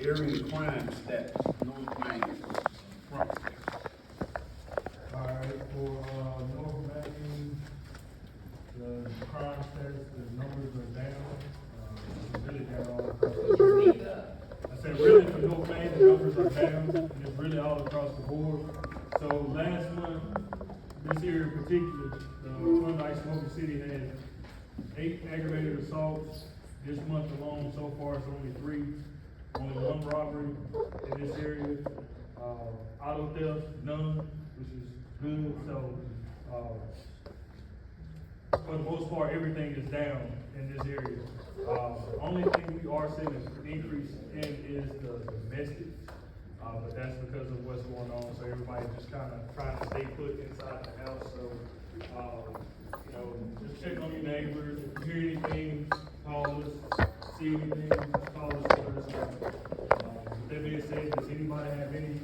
area crime stats, North Main, front. Alright, for, North Main, the crime stats, the numbers are down, really down all across the board. I said really for North Main, the numbers are down, and it's really all across the board. So last month, this year in particular, the Klondike Smokey-City had 8 aggravated assaults. This month alone, so far, it's only 3. Only 1 robbery in this area. Auto theft, none, which is good. So, for the most part, everything is down in this area. Only thing we are seeing an increase in is the domestics. But that's because of what's going on. So everybody's just kind of trying to stay put inside the house. So, you know, just check on your neighbors. If you hear anything, call us. See anything, call us. With that being said, does anybody have any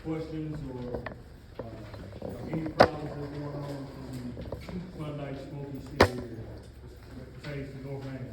questions or any problems that's going on from Klondike Smokey-City area pertaining to North Main?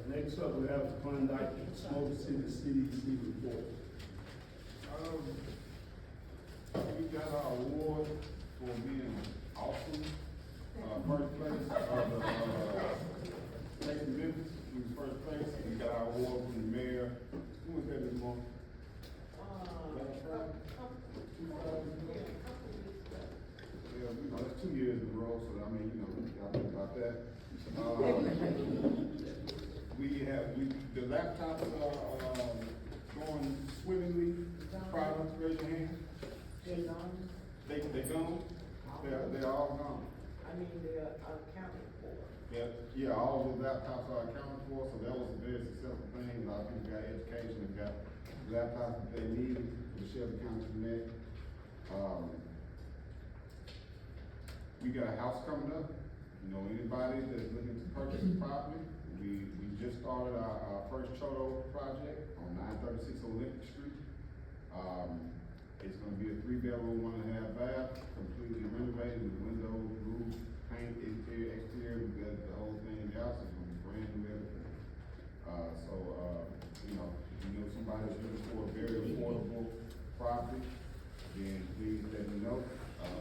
Next up, we have the Klondike Smokey-City CDC report. We got our award for being awesome. First place, state of Memphis, we was first place. We got our award from the mayor. Who was that this month? Yeah, you know, that's 2 years in a row, so I mean, you know, y'all think about that. The laptops are going swimmingly. Products, raise your hand. They're gone. They gone? They're all gone. I mean, they're accounted for. Yeah, all the laptops are accounted for, so that was a very successful thing. A lot of people got education and got laptops that they needed for the Shelby County Connect. We got a house coming up. You know, anybody that's looking to purchase a property, we just started our first Choto project on 936 Olympic Street. It's gonna be a 3-bedroom, 1.5 bath, completely renovated with windows, roof, paint, interior, exterior, we got the whole thing in the house. It's gonna be brand new everything. You know, if you know somebody's looking for a very affordable property, then please let me know.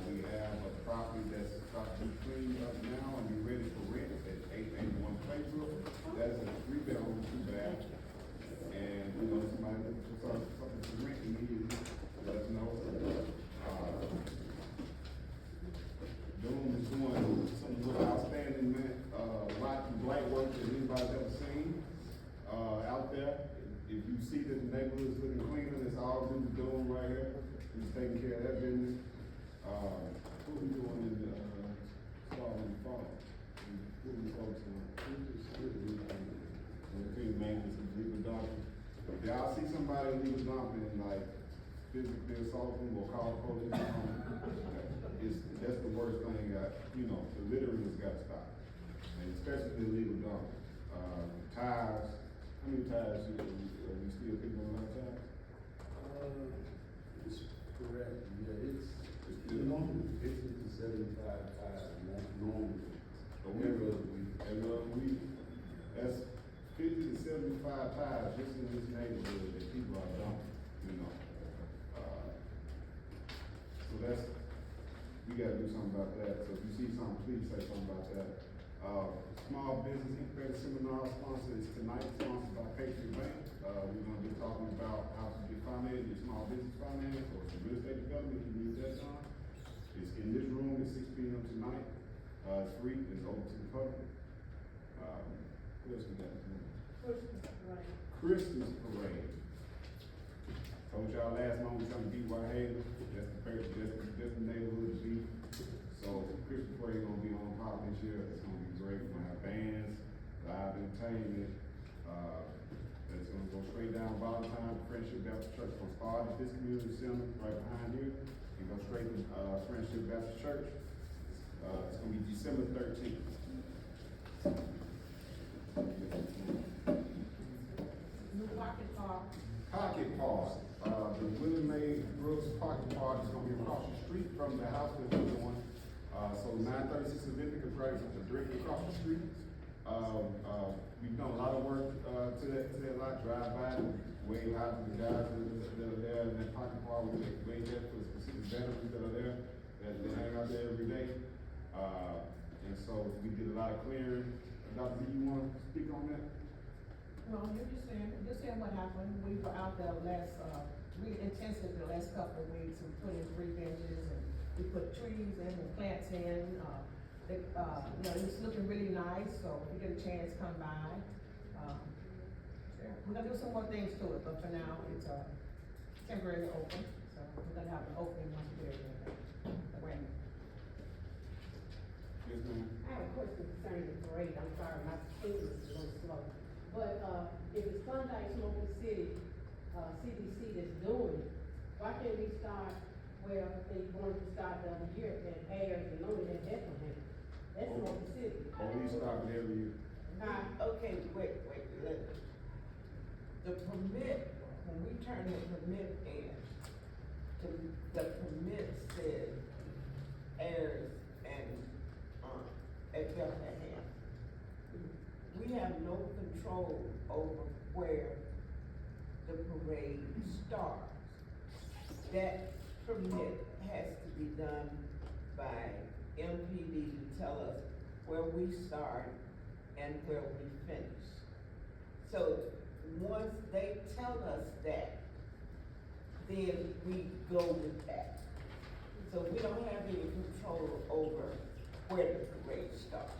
We have a property that's about to be cleaned up now and be ready for rent at 881 Playbrook. That is a 3-bedroom, 2-bath. And you know, somebody looking for something to rent immediately, let us know. Doom is doing some outstanding white and black work that anybody's ever seen out there. If you see that the neighborhood is looking cleaner, it's all due to Doom right here. He's taking care of that business. What we doing in the fall and fall? What we focusing on? Clean maintenance and legal dumping. If y'all see somebody legal dumping, like physically assaulting or call the police on them, that's the worst thing. You know, the littering has got to stop, and especially the illegal dumping. Tires. How many tires you still picking on a lot of tires? It's correct, yeah, it's normally 50 to 75 tires, normally. Every other week. That's 50 to 75 tires just in this neighborhood that people are dumping, you know. So we gotta do something about that. So if you see something, please say something about that. Small business incubator seminar sponsor is tonight, sponsored by Patriot Bank. We're gonna be talking about how to get finance, your small business finance, or some real estate development, if you need that done. It's in this room at 6 p.m. tonight. It's free, it's open to the public. What else we got this morning? Christmas parade. Told y'all last month we trying to beat Whitehaven. That's the neighborhood to beat. So Christmas parade gonna be on top this year. It's gonna be great. We're gonna have bands, live entertainment. It's gonna go straight down Valentine, Friendship Baptist Church. Gonna start at this community center right behind here and go straight to Friendship Baptist Church. It's gonna be December 13th. New pocket park. Pocket Park, the Willie Mae Brooks Pocket Park is gonna be across the street from the house that we're doing. So 936 Olympic is right directly across the street. We've done a lot of work, to that lot, drive by, wave out to the guys that are there in that pocket park, we wave there for the specific veterans that are there, that hang out there every day. And so we did a lot of clearing. Dr. Z, you wanna speak on that? No, you're just saying what happened. We were out there really intensive the last couple of weeks and put in 3 benches and we put trees in and plants in. It's looking really nice, so if you get a chance, come by. We're gonna do some more things to it, but for now, it's temporarily open, so we're gonna have an opening once we're ready. Yes, ma'am. I have a question concerning the parade. I'm sorry, my speed is a little slow. But, if it's Klondike Smokey-City, CDC that's doing it, why can't we start where they wanted to start the other year at Ayers and only at Bethlehem? That's Smokey-City. Oh, we stop it every year. Okay, wait, the permit, when we turn the permit in, the permit says heirs and, at Bethlehem. We have no control over where the parade starts. That permit has to be done by MPD to tell us where we start and where we finish. So, once they tell us that, then we go with that. So we don't have any control over where the parade starts.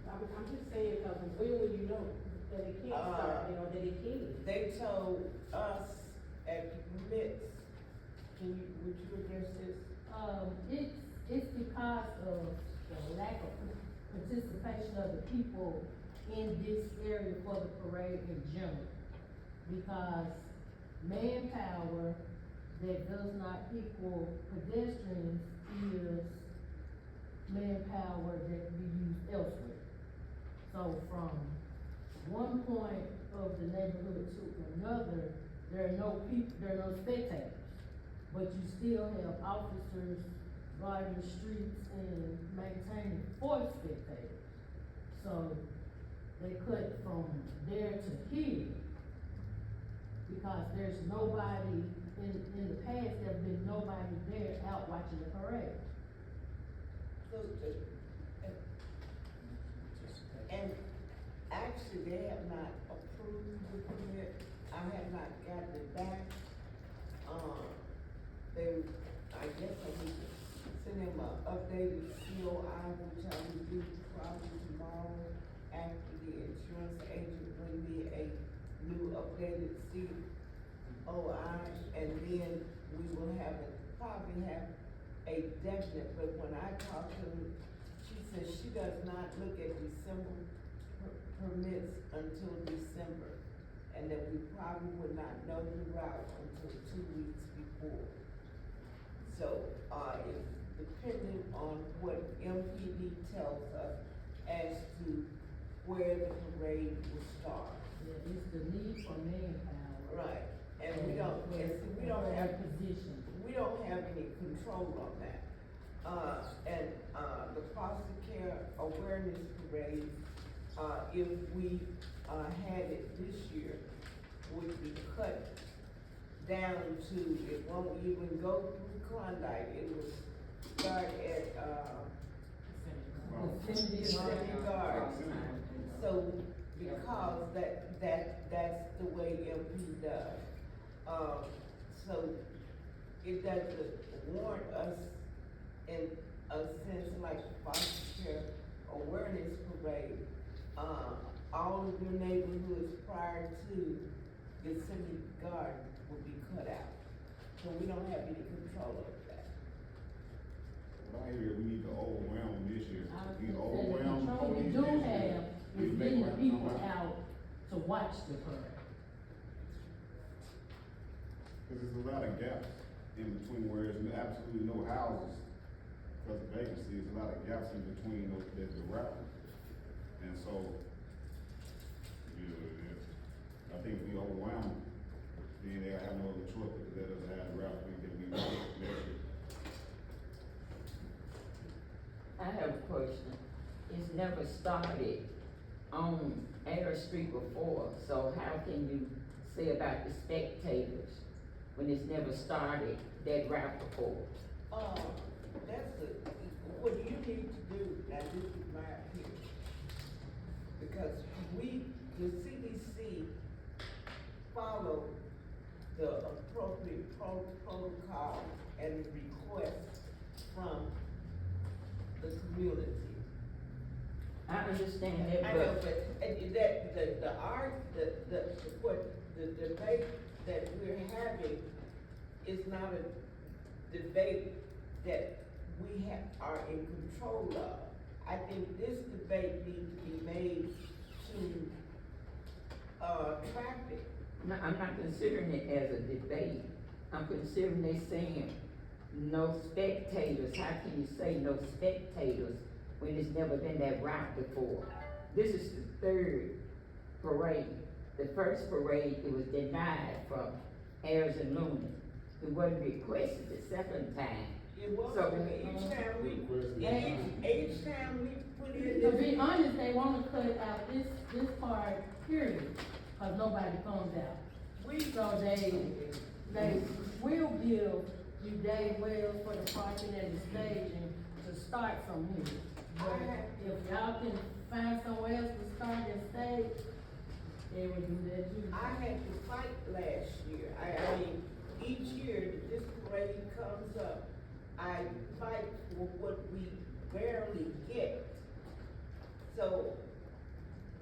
I'm just saying, because when will you know that it can't start, that it can? They told us at the permits, would you address this? It's because of the lack of participation of the people in this area for the parade in general. Because manpower that does not equal pedestrians is manpower that we use elsewhere. So from one point of the neighborhood to another, there are no spectators. But you still have officers guarding the streets and maintaining for spectators. So they cut from there to here because there's nobody, in the past, there's been nobody there out watching the parade. So, and actually, they have not approved the permit. I have not gotten it back. I guess I need to send them an updated COI, which I will do probably tomorrow after the insurance agent bring me a new updated COI, and then we will probably have a definite, but when I talked to her, she says she does not look at December permits until December, and that we probably would not know the route until 2 weeks before. So, it's dependent on what MPD tells us as to where the parade will start. Yeah, it's the need for manpower. Right, and we don't have position. We don't have any control on that. The foster care awareness parade, if we, had it this year, would be cut down to, it won't even go through Klondike, it would start at, Vicinity guard. Vicinity guards. So, because that's the way MP does. So it doesn't warrant us in a sense like foster care awareness parade. All of your neighborhoods prior to Vicinity Guard will be cut out. So we don't have any control over that. What I hear, we need to overwhelm this year. I was We gonna say, the overwhelm control we police do this year. have We is make getting right people come out to watch the parade. Cause there's a lot of gaps in between where there's absolutely no houses, cause of vacancy, there's a lot of gaps in between those, the route. And so, I think if we overwhelm, then they'll have no other choice but to let us have the route we can be next year. I have a question. It's never started on Air Street before, so how can you say about the spectators when it's never started that route before? What you need to do, now this is my opinion, because the CDC follow the appropriate protocol and requests from the community. I understand I that, know, but but the debate that we're having is not a debate that we are in control of. I think this debate needs to be made to, traffic. no, I'm not considering it as a debate. I'm considering they saying no spectators. How can you say no spectators when it's never been that route before? This is the third parade. The first parade, it was denied from Ayers and Looney. It wasn't requested the second time. It was, So- each time we put in To this. be honest, they wanna cut out this part, period, cause nobody comes out. So they will give you day well for the parking and the staging to start from here. But if y'all can find somewhere else to start and stage, they will do that too. I had to fight last year. I mean, each year that this parade comes up, I fight for what we barely get. So,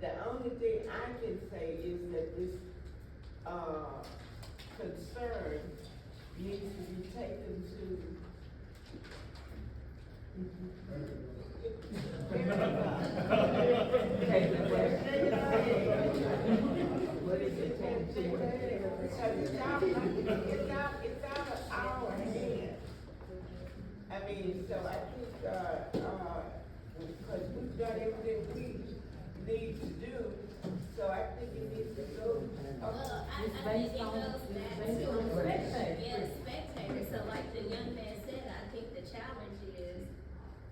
the only thing I can say is that this, concern needs to be taken to. What is it? It's out of our hands. I mean, so I think, because we've done everything we need to do, so I think it needs to go. It's Well, I think based it on- goes it's back based to, on spectators. yeah, spectators, so like the young man said, I think the challenge is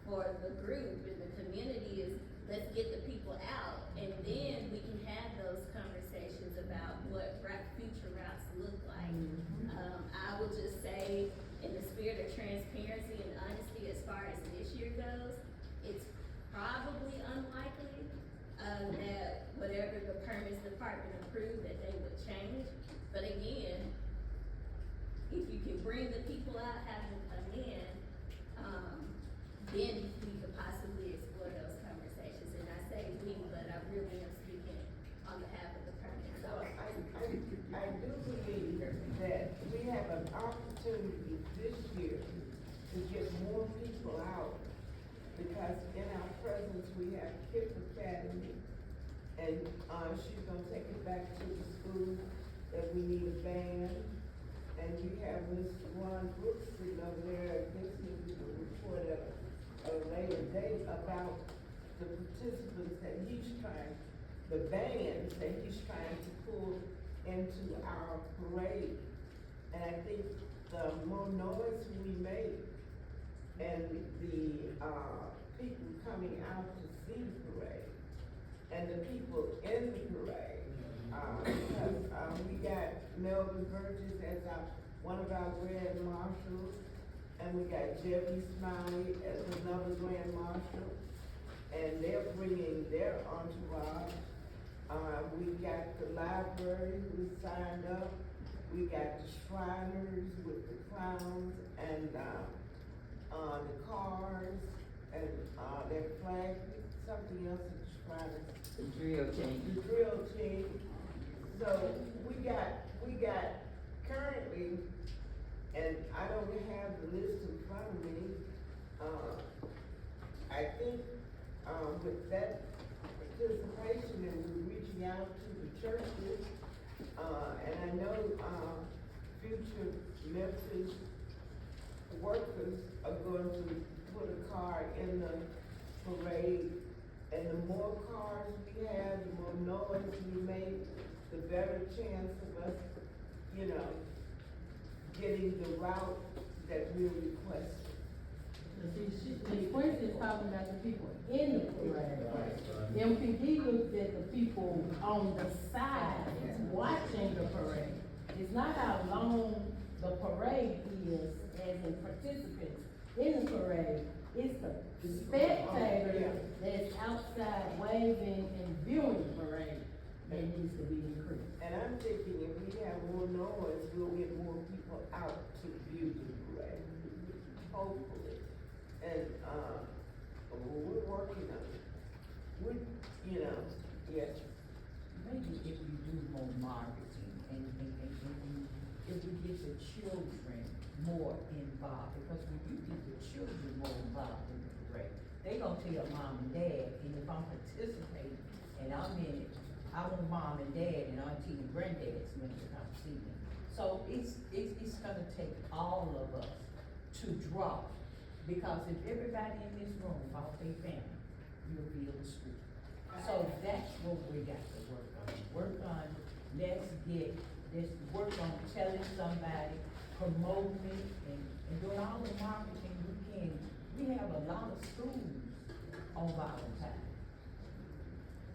for the group and the community is, let's get the people out, and then we can have those conversations about what future routes look like. I will just say, in the spirit of transparency and honesty, as far as this year goes, it's probably unlikely, that whatever the permits department approved, that they would change. But again, if you can bring the people out, have them come in, then we could possibly explore those conversations. And I say we, but I really am speaking on behalf of the permit. So I do believe that we have an opportunity this year to get more people out. Because in our presence, we have Kip Academy, and, she's gonna take it back to the school, that we need a band. And we have Ms. Ron Brooks sitting over there, listening to the report at a later date about the participants that the bands that he's trying to pull into our parade. And I think the more noise we make, and the, people coming out to see the parade, and the people in the parade, because, we got Melvin Burgess as one of our grand marshals, and we got Jeffy Smiley as another grand marshal, and they're bringing their entourage. We got the library who signed up, we got the Shriners with the clowns, and, the cars, and, their flag, something else at the Shriners. The drill team. The drill team. So we got currently, and I don't have the list in front of me, I think, with that participation and we're reaching out to the churches, and I know, future Memphis workers are going to put a car in the parade. And the more cars we have, the more noise we make, the better chance of us, getting the route that we're requesting. The question is talking about the people in the parade. MPD looks at the people on the side watching the parade. It's not how long the parade is as in participants in the parade. It's the spectators that's outside waving and viewing the parade that needs to be increased. And I'm thinking if we have more noise, we'll get more people out to view the parade, hopefully. And, we're working on it. Yes. Maybe if you do more marketing and if we get the children more involved, because when you get the children more involved in the parade, they gonna tell mom and dad, and if I'm participating and I'm in it, I want mom and dad and auntie and granddad's men to come see me. So it's gonna take all of us to draw, because if everybody in this room bought their family, you'll be able to school. So that's what we got to work on. Let's work on telling somebody, promoting it, and doing all the marketing we can. We have a lot of schools on Valentine's.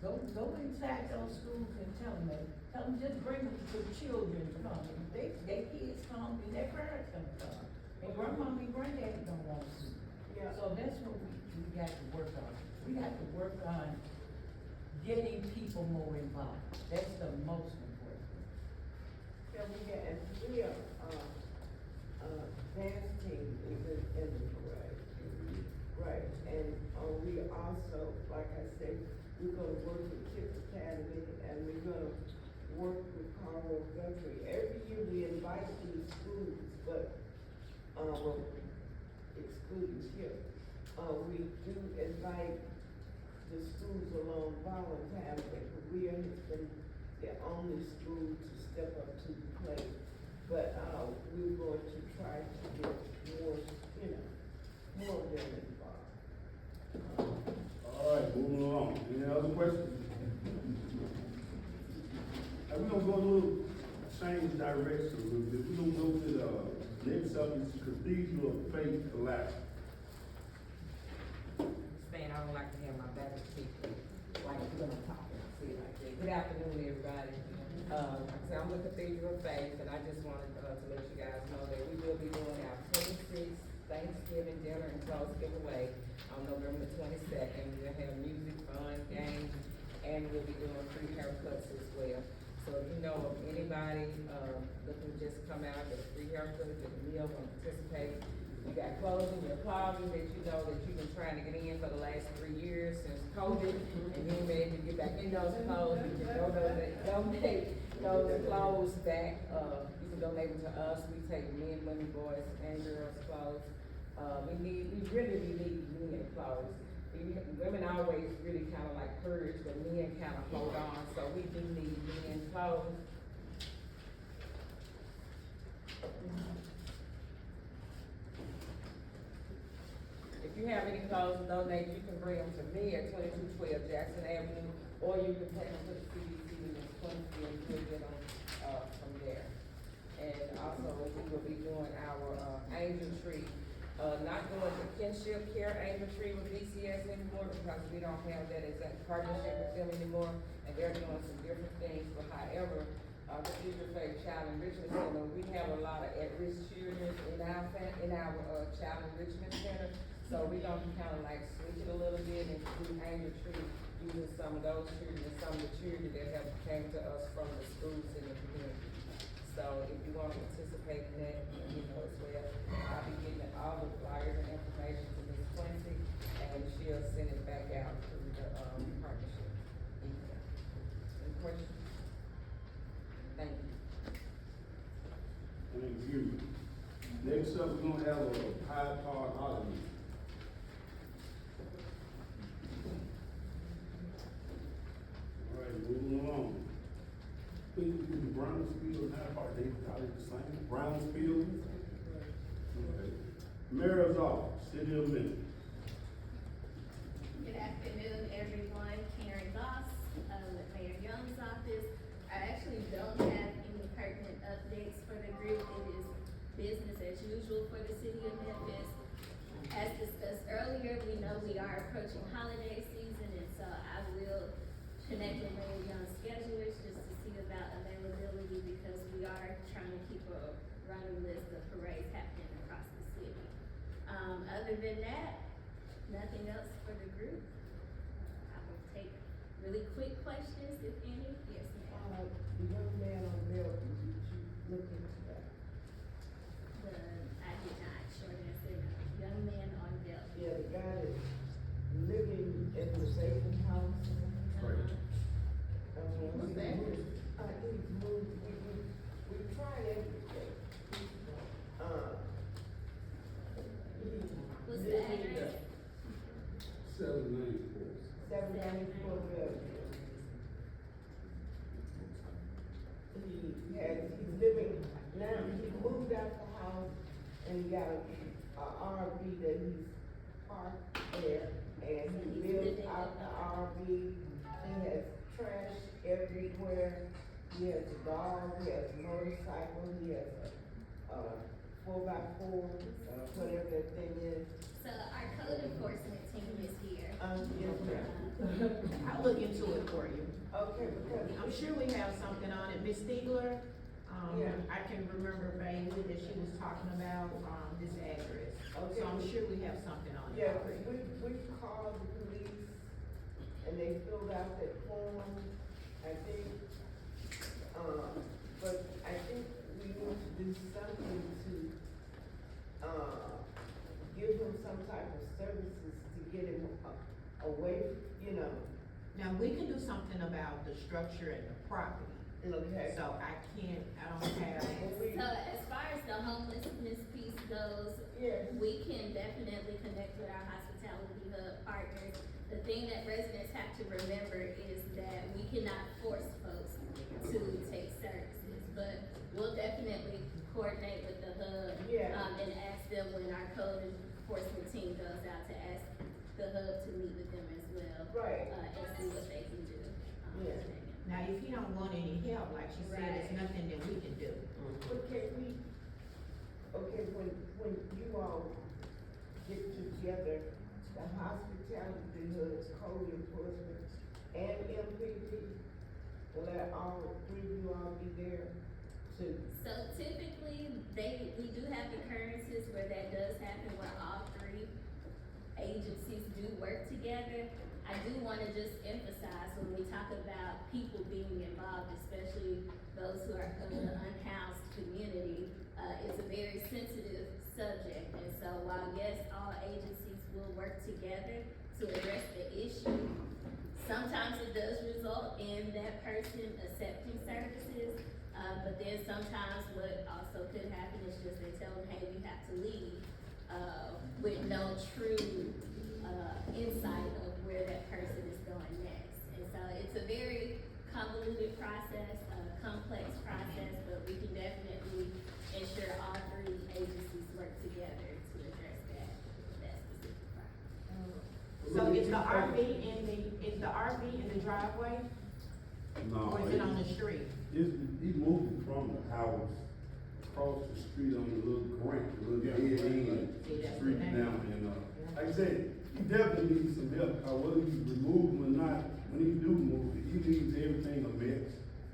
Go inside those schools and tell them just bring the children to come. If their kids come, and their parents gonna come. And grandma and granddaddy don't want to see. Yeah. So that's what we got to work on. We got to work on getting people more involved. That's the most important. Yeah, we are, dance team is in the parade. Right, and, we also, like I said, we're gonna work with Kids Academy, and we're gonna work with Carl Guthrie. Every year we invite these schools, but, well, excluding here, we do invite the schools along Valentine's Day, but we has been the only school to step up to the plate. But, we're going to try to get more, more of them involved. All right, moving along. Any other questions? We're gonna go a little, change direction a little bit. We're gonna go to the next up is Cathedral of Faith Collapse. Saying I don't like to have my back to people, like when I'm talking, I see it like that. Good afternoon, everybody. So I'm with Cathedral of Faith, and I just wanted, to let you guys know that we will be doing our 26th Thanksgiving dinner and close giveaway on November 22nd. We'll have music, fun, games, and we'll be doing free haircuts as well. So if you know of anybody, looking to just come out, get a free haircut, get a meal, want to participate, you got clothes in your closet that you know that you've been trying to get in for the last 3 years since COVID, and you ain't been able to get back in those clothes, you can donate those clothes back. You can donate them to us. We take men, women, boys, and girls' clothes. We really need men clothes. Women always really kind of like purge, but men kind of hold on, so we do need men clothes. If you have any clothes to donate, you can bring them to me at 2212 Jackson Avenue, or you can take them to the CDC in Quincy, and we'll get them, from there. And also, we will be doing our, angel tree, not doing the kinship care angel tree with BCS anymore, because we don't have that exact partnership with them anymore, and they're doing some different things, but however, the Future Faith Child Enrichment Center, we have a lot of at-risk children in our Child Enrichment Center. So we gonna kinda like switch it a little bit and do Angel Tree, using some of those children and some of the children that have came to us from the schools in the community. So if you wanna participate in that, you know, as well, I'll be getting all the flyers and information to Ms. Quincy, and she'll send it back out through the, partnership. Any questions? Thank you. Thank you. Next up, we're gonna have a Hyde Park holiday. All right, moving along. Please do the Brownsfield and Hyde Park, they call it the same, Brownsfield. Okay. Mayor's office, city of Memphis. Good afternoon, everyone. Karen Goss, with Mayor Young's office. I actually don't have any pertinent updates for the group. It is business as usual for the city of Memphis. As discussed earlier, we know we are approaching holiday season, and so I will connect with Mayor Young's schedulers just to see about availability, because we are trying to keep a running list of parades happening across the city. Other than that, nothing else for the group. I will take really quick questions, if any. Yes, ma'am. The young man on there, did you look into that? I did not, short answer, no. Young man on Dell. Yeah, the guy that's living in the vacant house. Right. What's that? He's moved, we tried everything. What's the address? 794. 794 Revenue. He's living, now he moved out the house and he got a RV that he's parked there, and he lives out the RV. He has trash everywhere, he has a dog, he has a motorcycle, he has a 4x4, whatever that thing is. So our code enforcement team is here. Yes, ma'am. I'll look into it for you. Okay, because I'm sure we have something on it. Ms. Stiegler, Yeah. I can remember vaguely that she was talking about, this address. Okay. So I'm sure we have something on it. yeah, already. we called the police and they filled out that form, I think. But I think we need to do something to, give him some type of services to get him away, you know. Now, we can do something about the structure and the property. Okay. So I don't have, So as far as the homelessness piece goes, Yeah. we can definitely connect with our hospitality hub partners. The thing that residents have to remember is that we cannot force folks to take services, but we'll definitely coordinate with the hub. Yeah. And ask them when our code enforcement team goes out to ask the hub to meet with them as well. Right. And see what they can do. Yeah. now, if you don't want any help, like she said, there's Right. nothing that we can do. But can we, okay, when you all get together, the hospitality hubs, code enforcement, and MPD, will let all three of you all be there to, So typically, we do have occurrences where that does happen, where all three agencies do work together. I do wanna just emphasize, when we talk about people being involved, especially those who are of the unhoused community, it's a very sensitive subject. And so while yes, all agencies will work together to address the issue, sometimes it does result in that person accepting services. But then sometimes what also could happen is just they tell them, hey, you have to leave, with no true, insight of where that person is going next. And so it's a very convoluted process, complex process, but we can definitely ensure all three agencies work together to address that specific problem. So is the RV in the driveway, No, or is it on the street? he moved from the house across the street on the little grant, the little dead end See, that's street the name. down, and, like I said, he definitely needs some help, cause whether you remove him or not, when he do move it, he leaves everything a mess.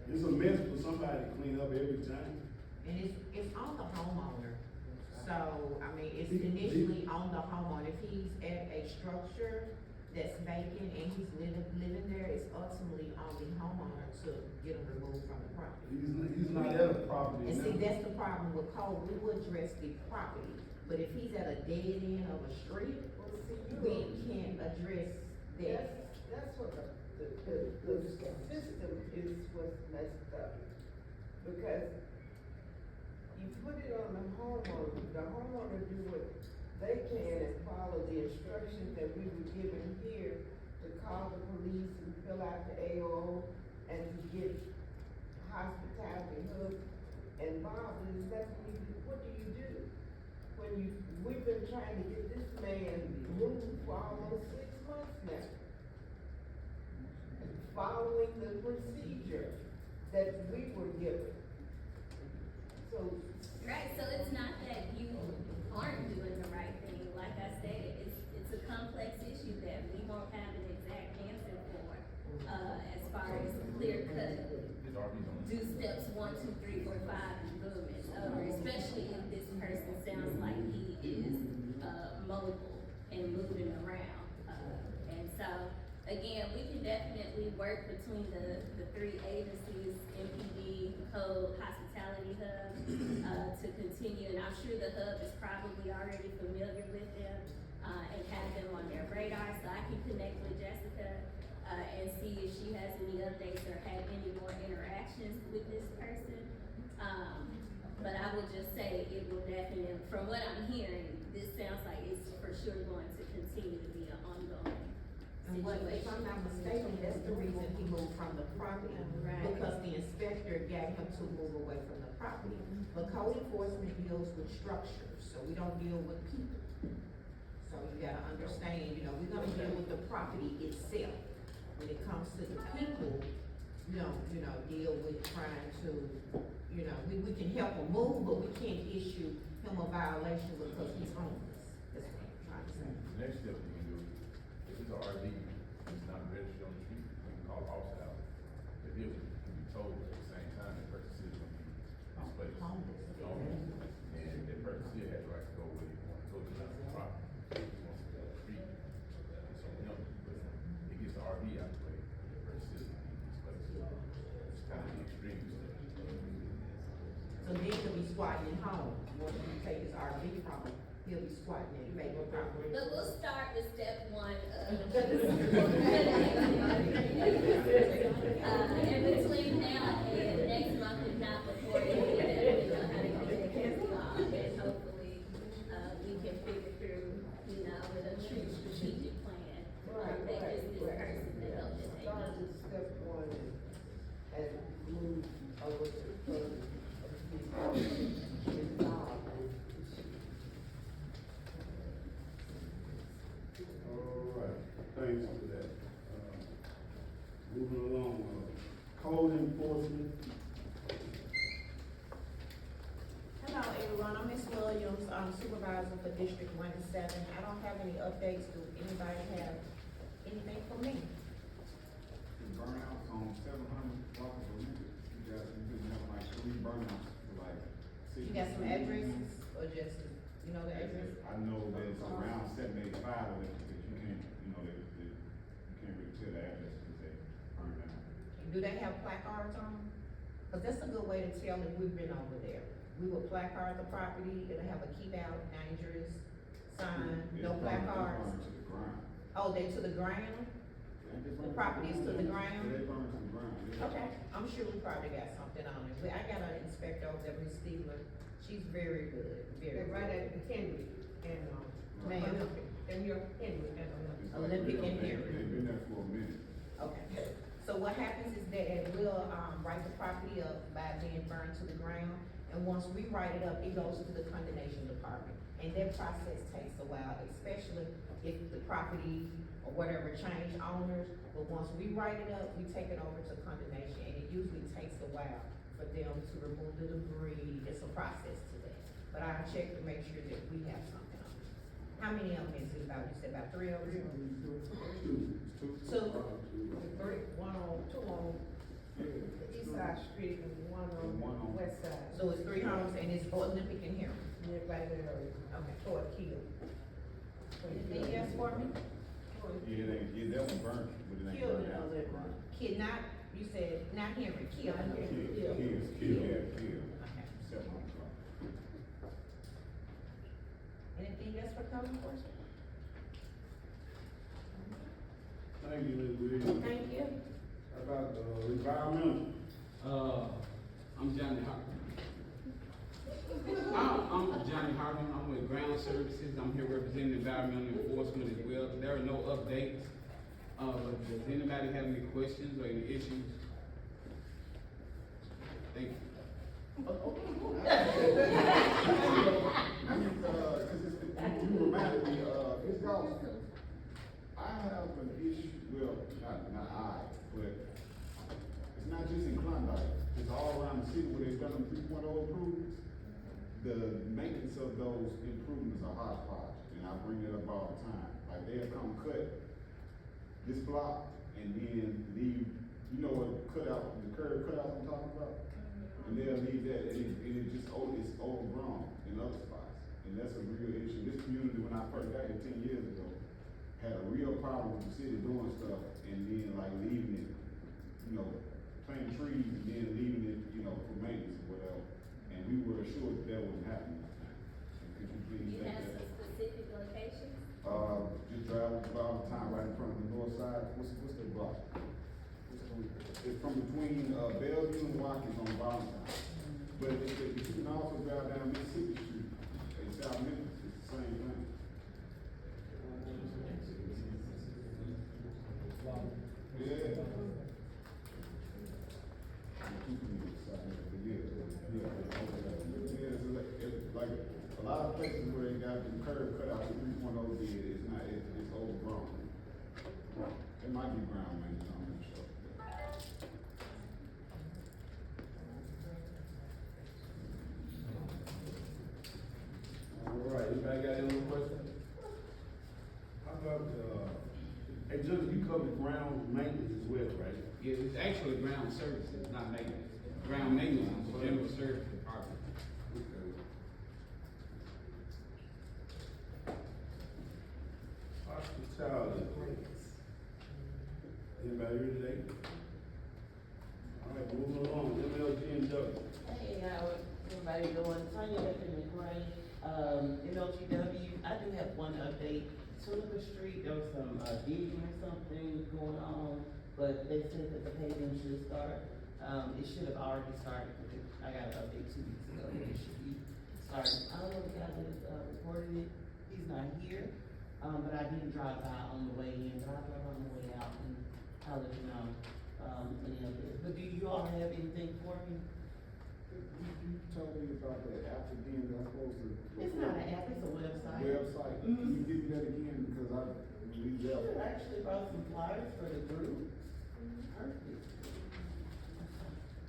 It's a mess for somebody to clean up every time. And it's on the homeowner. So So, I mean, it's initially on the homeowner. If he's at a structure that's vacant and he's living there, it's ultimately on the homeowner to get him removed from the property. He's not at a property And see, now. that's the problem with code, we will address the property, but if he's at a dead end of a street, we can't address that. That's what the system is what's messed up. Because you put it on the homeowner do what they can and follow the instructions that we were given here to call the police and fill out the AO and to get hospitality hooked and Bob, there's nothing you do. What do you do? We've been trying to get this man moved for almost 6 months now. Following the procedure that we were given. So. Right, so it's not that you aren't doing the right thing, like I said, it's a complex issue that we won't have an exact answer for, as far as clear cut. Do steps 1, 2, 3, 4, 5, and boom, it's over, especially if this person sounds like he is, mobile and moving around. And so, again, we can definitely work between the three agencies, MPD, Code, Hospitality Hub, to continue, and I'm sure the hub is probably already familiar with them, and have them on their radar, so I can connect with Jessica, and see if she has any updates or have any more interactions with this person. But I would just say it will definitely, from what I'm hearing, this sounds like it's for sure going to continue to be an ongoing And what, if I'm situation. not mistaken, that's the reason he moved from the property, Right. because the inspector gave him to move away from the property. But code enforcement deals with structures, so we don't deal with people. So you gotta understand, we're gonna deal with the property itself. When it comes to the people, we don't, deal with trying to, we can help him move, but we can't issue him a violation because he's homeless. That's what I'm trying to say. The next step you can do, if it's an RV, it's not registered on the street, you can call the officer out. The deal can be told at the same time that person still gonna be displaced. Homeless. And that person still has the right to go where you want to go to the property. If he wants to go to the street, it's something else, but it gets the RV out the way, the person still gonna be displaced. It's kind of the extreme stuff. So then he'll be squatting at home. Once you take his RV from him, he'll be squatting in vacant property. But we'll start with step 1 of. And between now and next month, if not before, we definitely know how to get this off, and hopefully, we can figure through, with a true strategic plan. That is this person to help us. Start with step 1 and move over to further. Alright, thanks for that. Moving along, code enforcement. Hello, everyone. I'm Ms. Williams, supervisor for District 1 and 7. I don't have any updates. Do anybody have anything for me? Burnouts on 700 block of Olympic, you guys, you have like 3 burnouts for like 6. You got some addresses or just, the address? I know there's around 785 of it, but you can't, you can't really tell the address because they burned down. Do they have placards on them? Cause that's a good way to tell if we've been over there. We will placard the property, it'll have a keep out, dangerous sign, It's no burned- placards. It's burned to the ground. Oh, they to the ground? The property is to the ground? Yeah, they burned to the ground, yeah. Okay, I'm sure we probably got something on it. I got an inspector over there, Ms. Steeler. She's very good, very They're good. right at the Kenwood and, Ma'am. Olympic, and you're Kenwood and Olympic. It's like Olympic in here. They've been there for a minute. Okay, so what happens is that we'll, write the property up by being burned to the ground, and once we write it up, it goes to the condemnation department. And that process takes a while, especially if the property or whatever change owners, but once we write it up, we take it over to condemnation, and it usually takes a while for them to remove the debris, there's a process to that. But I'll check to make sure that we have something on it. How many of them is it about, you said about 3 of them? Two. Three, two on the east side street and one on One the on- west side. So it's 3 homes and it's Olympic in here. Yeah, right there. Okay, toward Kill. Anything else for me? Yeah, that one burnt, but it ain't Kill burned it down. on that. Right. Kid, not, you said, not Henry, Kill. Not Henry. Kill. Okay. 7 o'clock. Anything else for code enforcement? Thank you, Ms. Williams. Thank you. How about, environmental? I'm Johnny Hartman. I'm Johnny Hartman, I'm with Ground Services, I'm here representing environmental enforcement as well. There are no updates, but does anybody have any questions or any issues? Thank you. You reminded me, Ms. Dawson, I have an issue, well, not I, but it's not just in Klondike, it's all around the city where they've done them 3.0 improvements. The maintenance of those improvements are hodgepodge, and I bring it up all the time. Like they'll come cut this block and then leave, you know what cutout, the curb cutout I'm talking about? And they'll leave that, and it just, it's overgrown in other spots. And that's a real issue. This community, when I first got here 10 years ago, had a real problem with the city doing stuff and then like leaving it, you know, planting trees and then leaving it, you know, for maintenance or whatever. And we were assured that wouldn't happen. Could you please You take have that? some specific locations? Just drive about town right in front of the north side. What's the block? It's from between, Bellevue and Watkins on Valentine. But you can also drive down Mississippi Street in South Memphis, it's the same thing. Yeah. It's like a lot of places where they got the curb cut out, the 3.0 did, it's overgrown. It might be ground maintenance, I'm not sure. All right, anybody got any more questions? How about, hey, Judge, you covered ground maintenance as well, right? Yeah, it's actually Ground Services, not maintenance. Ground maintenance is the general service department. Okay. Hospitality. Anybody here today? All right, moving along, MLG&W. Hey, how everybody doing? Tanya McRae, MLGW. I do have one update. Tunica Street, there was some, digging or something going on, but they said that the paving should start. It should have already started, I got an update 2 weeks ago, it should be started. I don't know if the guy that, reported it, he's not here, but I did drive by on the way in, but I'll drive on the way out and I'll let you know, any updates. But do you all have anything for me? You told me about that app again, that I'm supposed to. It's not an app, it's a website. Website, can you give me that again, because I believe that. Sure, I actually brought some flyers for the group. Perfect.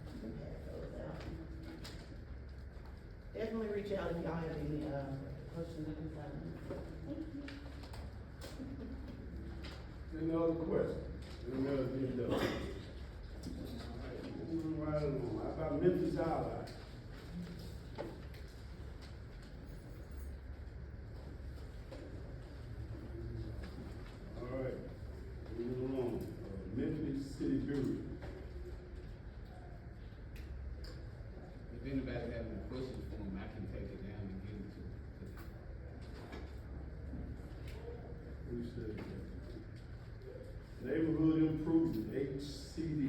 Let me pass those out. Definitely reach out if y'all have any, questions or concerns. Thank you. Any other questions? MLG&W. All right, moving right along, how about Memphis Highlight? All right, moving along, Memphis City Bureau. If anybody have any questions for him, I can take it down and give it to him. Who said that? Neighborhood Improvement, HCD.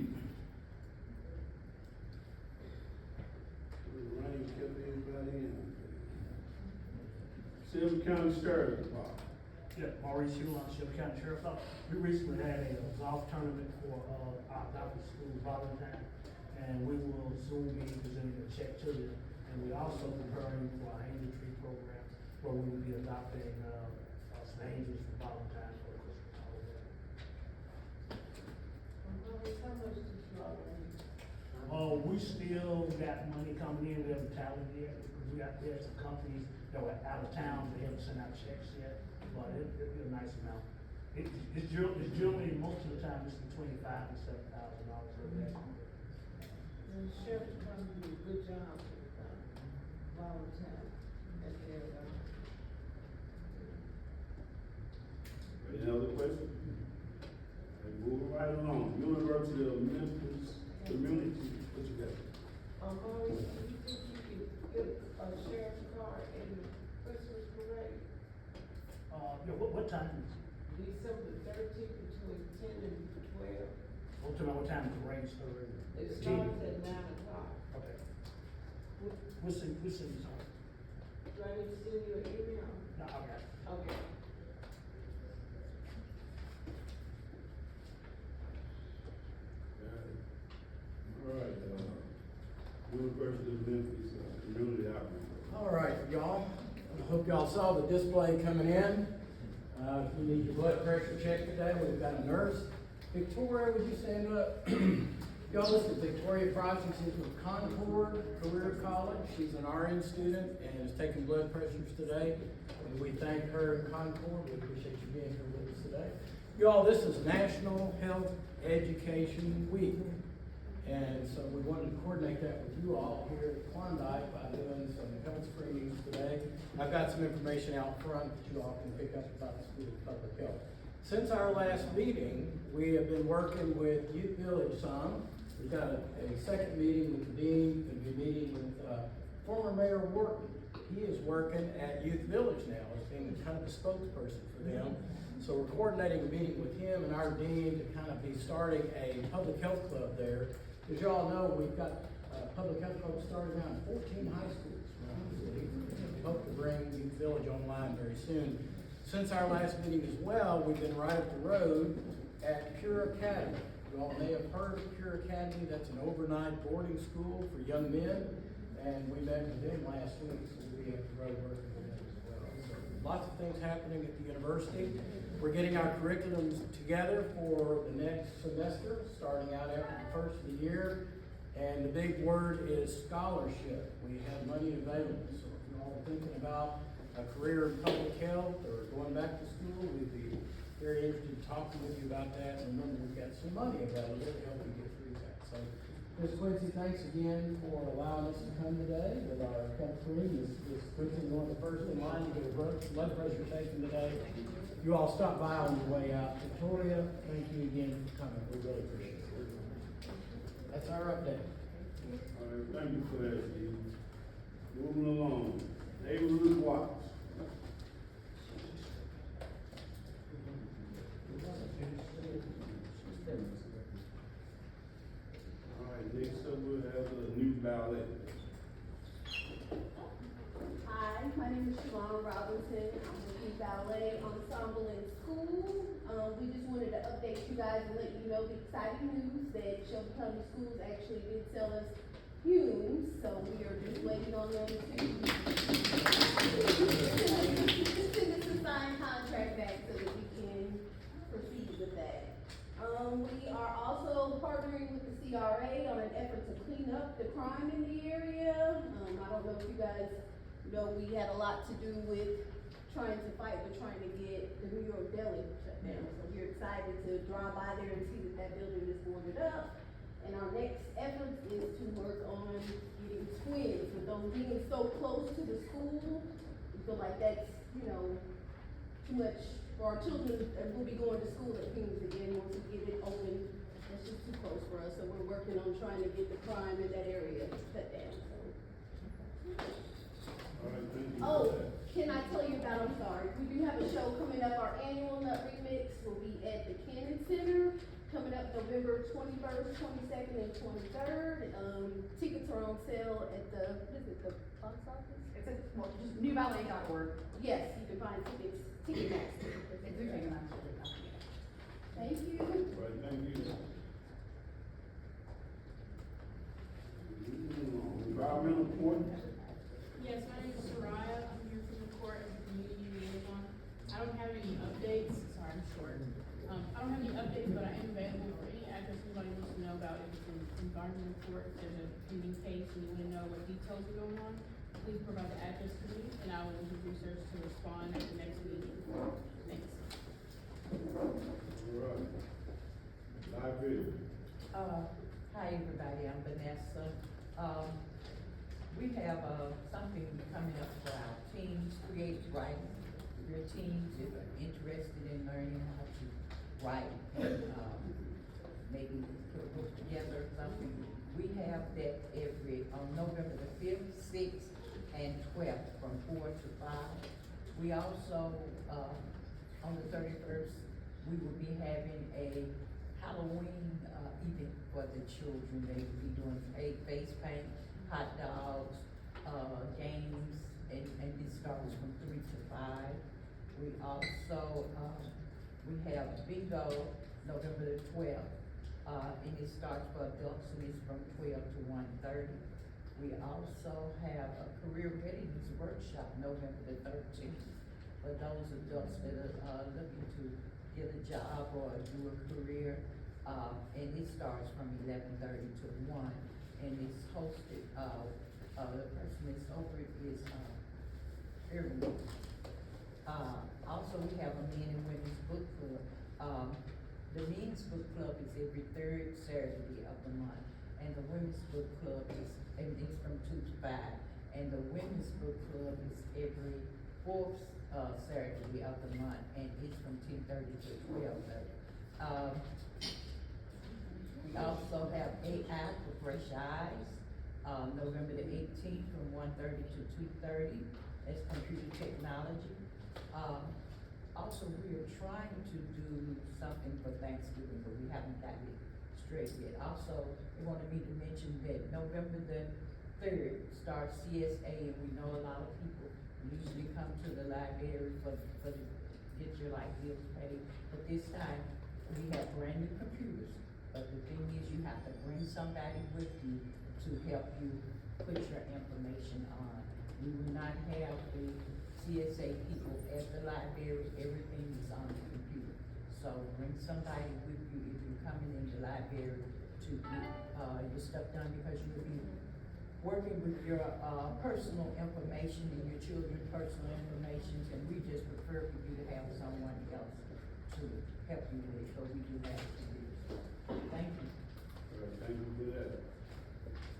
The rain kept everybody in. Shelby County Sheriff's Department. Yeah, Maurice Hewlin, Shelby County Sheriff's Office. We recently had a golf tournament for, our adopted school Valentine, and we will soon be presenting a check to them. And we also preparing for our angel tree program, where we will be adopting, some angels for Valentine for Christmas holiday. How much did you already? We still got money coming in, we haven't tallied yet, because we had some companies that were out of town, they haven't sent out checks yet, but it'll be a nice amount. It's generally, most of the time, it's between $5,000 and $7,000 for that. And the sheriff's department did a good job with, Valentine. That's it. Any other questions? Okay, moving right along, University of Memphis Community, what you got? Maurice, do you think you could get a sheriff's car in the Christmas parade? Yeah, what time is it? December 13th between 10 and 12. What time is the parade start? It starts at 9 o'clock. Okay. We'll see, sorry. Do I need to send you an email? No, I got it. Okay. All right, University of Memphis Community Outreach. All right, y'all, I hope y'all saw the display coming in. If you need your blood pressure checked today, we've got a nurse. Victoria, would you stand up? Y'all, this is Victoria Price, she's with Concord Career College. She's an RN student and is taking blood pressures today. And we thank her and Concord, we appreciate you being here with us today. Y'all, this is National Health Education Week. And so we wanted to coordinate that with you all here at Klondike by doing some health screenings today. I've got some information out front that you all can pick up about the School of Public Health. Since our last meeting, we have been working with Youth Village some. We've got a second meeting with the dean, going to be meeting with former Mayor Wharton. He is working at Youth Village now as being kind of a spokesperson for them. So we're coordinating a meeting with him and our dean to kind of be starting a public health club there. As you all know, we've got public health clubs starting out in 14 high schools around the city. We hope to bring Youth Village online very soon. Since our last meeting as well, we've been right up the road at Pure Academy. You all may have heard of Pure Academy. That's an overnight boarding school for young men. And we met with them last week, so we'll be up the road working with them as well. So lots of things happening at the university. We're getting our curriculums together for the next semester, starting out after the first of the year. And the big word is scholarship. We have money available. So if you're all thinking about a career in public health or going back to school, we'd be very interested in talking with you about that. And remember, we've got some money available to help you get through that. So, Ms. Quincy, thanks again for allowing us to come today with our health screen. Ms. Quincy, one of the first in line to get a blood pressure taken today. You all stop by on your way out. Victoria, thank you again for coming. We really appreciate it. That's our update. All right, thank you for that, Steve. Moving along, neighborhood watch. All right, next up we'll have the new ballet. Hi, my name is Shalon Robinson. I'm with the ballet ensemble in school. We just wanted to update you guys and let you know the exciting news that Shelby County Schools actually did sell us fumes, so we are just waiting on them to send us a signed contract back so that we can proceed with that. We are also partnering with the CRA on an effort to clean up the crime in the area. I don't know if you guys know, we had a lot to do with trying to fight, but trying to get the New York Deli shut down. So we're excited to drive by there and see that that building is boarded up. And our next effort is to work on getting twins. With those being so close to the school, we feel like that's, too much for our children that will be going to school at Kings again once we get it open. That's just too close for us, so we're working on trying to get the crime in that area cut down, so. All right, thank you. Oh, can I tell you about, I'm sorry, we do have a show coming up, our annual Nut Remix will be at the Cannon Center, coming up November 21st, 22nd, and 23rd. Tickets are on sale at the, what is it, the box office? It's at, well, just newballet.org. Yes, you can find tickets, Ticketmaster. It's through Ticketmaster. Thank you. All right, thank you. Environmental report. Yes, my name is Soraya. I'm here from the court as a community liaison. I don't have any updates. Sorry, I'm short. I don't have any updates, but I am available for any address anybody wants to know about. If it's an environmental report, if there's a pending case and you want to know what details are going on, please provide the address to me, and I will do research to respond at the next meeting. Thanks. All right. Live video. Hi, everybody, I'm Vanessa. We have, something coming up for our writing. Your teens, if are interested in learning how to write and, maybe put a book together or something, we have that on November the fifth, sixth, and 12th from 4 to 5. We also, on the 31st, we will be having a Halloween, event for the children. They will be doing face paint, hot dogs, games, and it starts from 3 to 5. We also, we have bingo November the 12th, and it starts for adults and it's from 12 to 1:30. We also have a career readiness workshop November the 13th for those adults that are looking to get a job or do a career. And it starts from 11:30 to 1, and it's hosted, the person that's over it is, Irwin. Also, we have a men and women's book club. The men's book club is every third Saturday of the month, and the women's book club is from 2 to 5, and the women's book club is every fourth Saturday of the month, and it's from 10:30 to 12:30. We also have AI for Fresh Eyes, November the 18th from 1:30 to 2:30. That's computer technology. Also, we are trying to do something for Thanksgiving, but we haven't got it straight yet. Also, they wanted me to mention that November the 3rd starts CSA, and we know a lot of people usually come to the library for get your light bills paid. But this time, we have brand new computers. But the thing is, you have to bring somebody with you to help you put your information on. We will not have the CSA people at the library, everything is on the computer. So bring somebody with you if you're coming in the library to get, your stuff done, because you'll be working with your, personal information and your children's personal information, and we just prefer for you to have someone else to help you with it, but we do have to do it. Thank you. All right, thank you for that.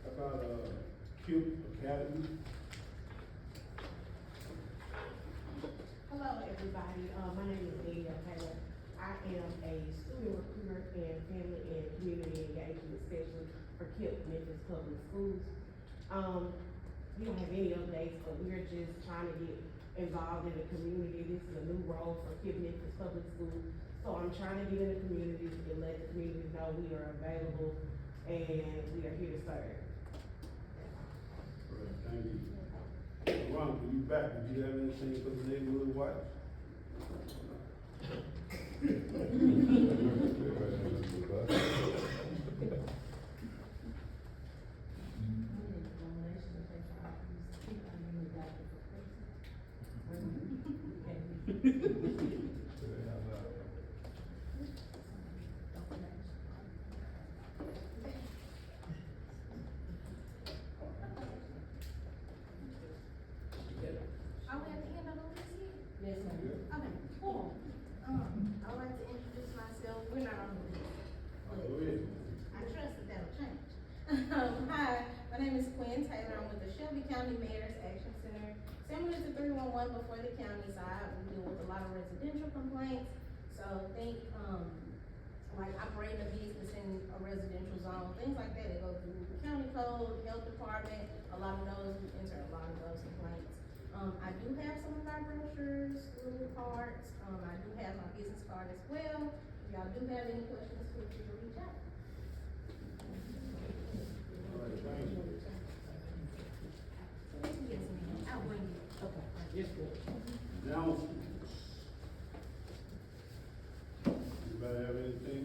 How about, CUBE Academy? Hello, everybody. My name is Danielle Taylor. I am a student recruiter and family and community engagement specialist for KIP Memphis Public Schools. We don't have any updates, but we're just trying to get involved in the community. This is a new role for KIP Memphis Public Schools. So I'm trying to get in the community and let the community know we are available and we are here to serve. All right, thank you. Ron, when you back, did you have anything for the neighborhood watch? Are we at the end of the list here? Yes, ma'am. Okay, cool. I'd like to introduce myself. We're not on the list, but Go ahead. I trust that that'll change. Hi, my name is Quinn Taylor. I'm with the Shelby County Mayor's Action Center. Similar to 311 before the county side, we deal with a lot of residential complaints. So think, like operating a business in a residential zone, things like that. They go through the county code, health department. A lot of those, we enter a lot of those complaints. I do have some of our brochures, little cards. I do have my business card as well. If y'all do have any questions, feel free to reach out. All right, thank you. Yes, ma'am. I'll bring you. Okay, yes, good. Announcements. Anybody have anything?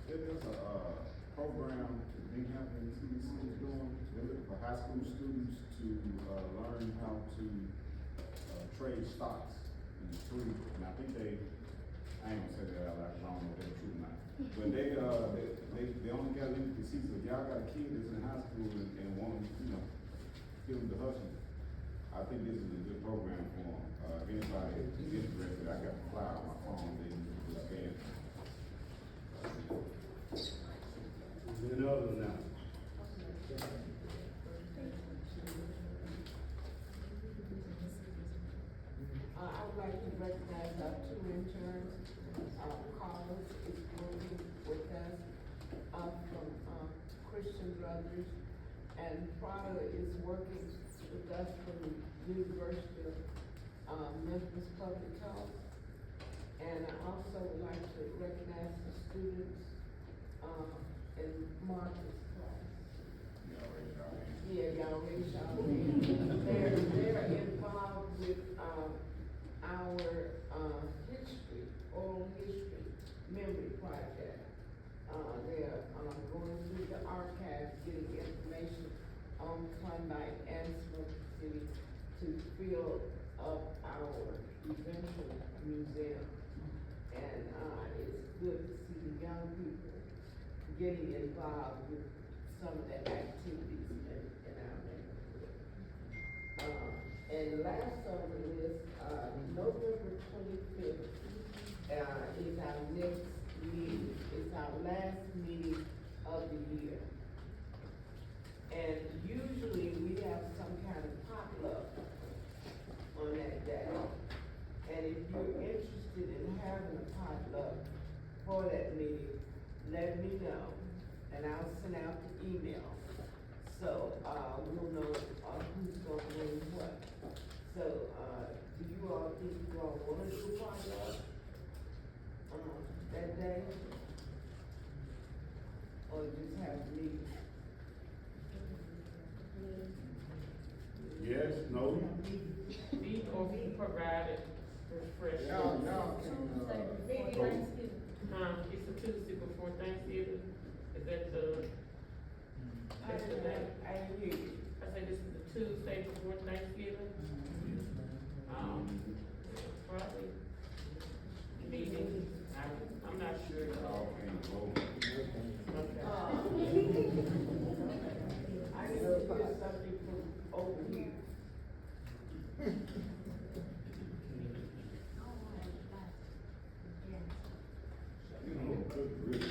There's a program that Big Hampton CDC is doing. They're looking for high school students to learn how to trade stocks in the street. And I think I ain't gonna say that out loud, 'cause I don't know if they're true or not. But they only got limited seats. So if y'all got a kid that's in high school and want to, get them to hustle, I think this is a good program for them. If anybody is interested, I got the flyer on my phone, they can just scan. Any other announcements? like to recognize our two interns. Carlos is working with us, from, Christian Brothers, and Prada is working with us from the University of, Memphis Public Health. And I also would like to recognize the students, in Marcus' class. Yeah, y'all raise y'all hand. They're involved with, our, history, oral history memory project. They're, going through the archives, getting information on Klondike and Smokey-City to fill up our eventual museum. And, it's good to see the young people getting involved with some of the activities in our neighborhood. And last on the list, November 25th, is our next meeting. It's our last meeting of the year. And usually we have some kind of potluck on that day. And if you're interested in having a potluck for that meeting, let me know, and I'll send out the email. So, we'll know, who's gonna bring what. So, do you all think you all wanna do potluck, that day? Or just have a meeting? Yes, no? Beef or be provided refreshments. Y'all can, It's a Tuesday before Thanksgiving, is that the, that's the day? I hear you. I say this is the Tuesday before Thanksgiving. Probably meeting, I'm not sure. Okay. I need to hear something from over here. You know, good grief,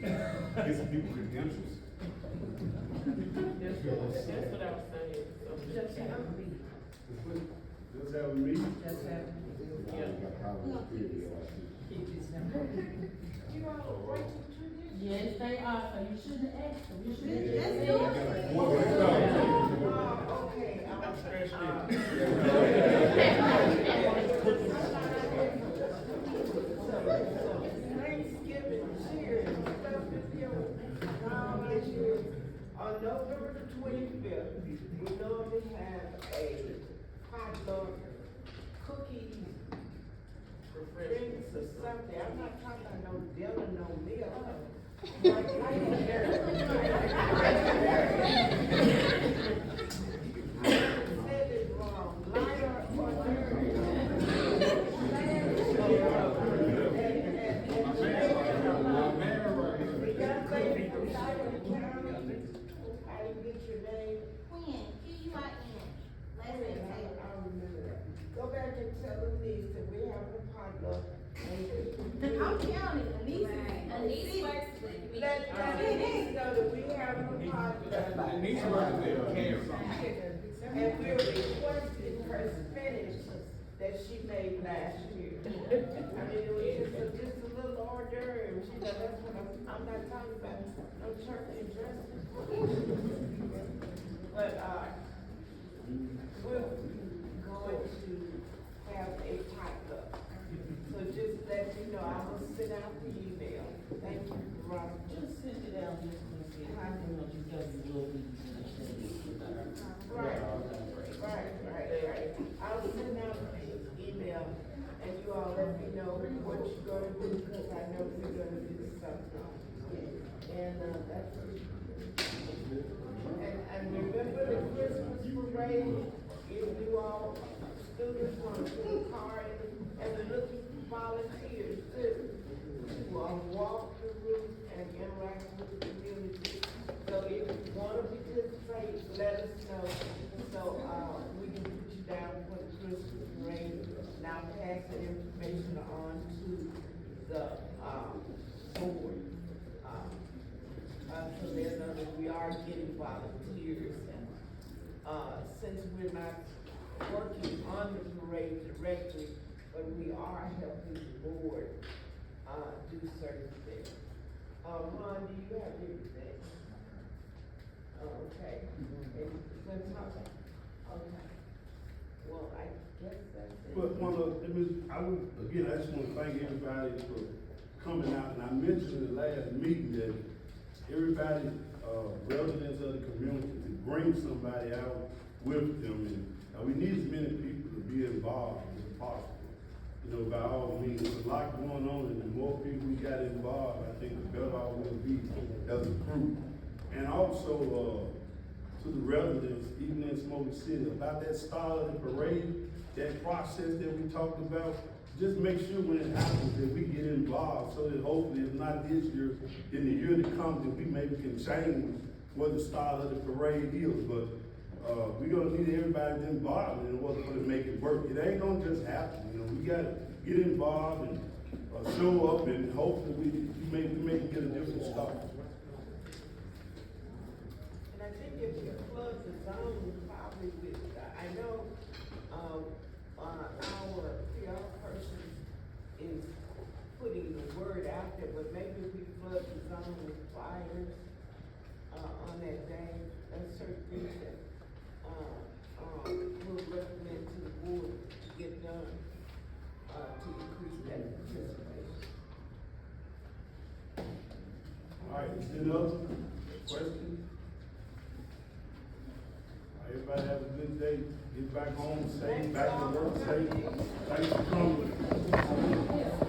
get some people credentials. That's what I was saying, so. Just have a meeting. Just have a meeting? Just have a meeting. You all break some tradition? Yes, they are, so you shouldn't ask them, you should. Let's just do say- it. Okay, Thanksgiving cheer and stuff is here. On November the 25th, we normally have a potluck, cookies, drinks or something. I'm not talking about no dinner, no meal. I said it wrong. Lighter I didn't get your name. Quinn, Q-U-I-N, last name Taylor. I remember that. Go back and tell Denise that we have a potluck. I'm counting, Anise works with me. Let Denise know that we have a potluck. Denise works there. And we're requesting her spinach that she made last year. I mean, it was just a little hors d'oeuvre. She said, that's what I'm not talking about, no turkey dressing. But, we're going to have a potluck. So just let me know, I will send out the email. Thank you, Robert. Just send it out, just to see how you know you guys will be. Right. I'll send out an email and you all let me know what you're gonna do, because I know we're gonna do something. And, that's it. And remember the Christmas parade, if you all, students wanna do a card, and we're looking for volunteers too. To walk the route and interact with the community. So if you wanna participate, let us know, so, we can put you down for the Christmas parade. And I'll pass that information on to the, board. So they know that we are getting volunteers. Since we're not working on the parade directly, but we are helping the board, do certain things. Ron, do you have anything? Okay, and let's talk, okay. Well, I guess that's it. But I would, again, I just wanna thank everybody for coming out, and I mentioned in the last meeting that everybody, residents of the community, to bring somebody out with them, and we need as many people to be involved as possible. You know, by all means, there's a lot going on, and the more people we got involved, I think the better off we'll be as a group. And also, to the residents, even in Smokey-City, about that start of the parade, that process that we talked about, just make sure when it happens that we get involved, so that hopefully, if not this year, in the year to come, that we maybe can change what the start of the parade is. But we're gonna need everybody involved in order to make it work. It ain't gonna just happen, you know, we gotta get involved and show up, and hopefully we may get a different start. And I think if you plug the zone, probably with, I know, our PR person is putting the word out there, but maybe if we plug the zone with flyers, on that day, that's certain things that, we'll recommend to the board to get done, to increase that participation. All right, is there another question? All right, everybody have a good day, get back home safe, back to work safe. Thanks for coming.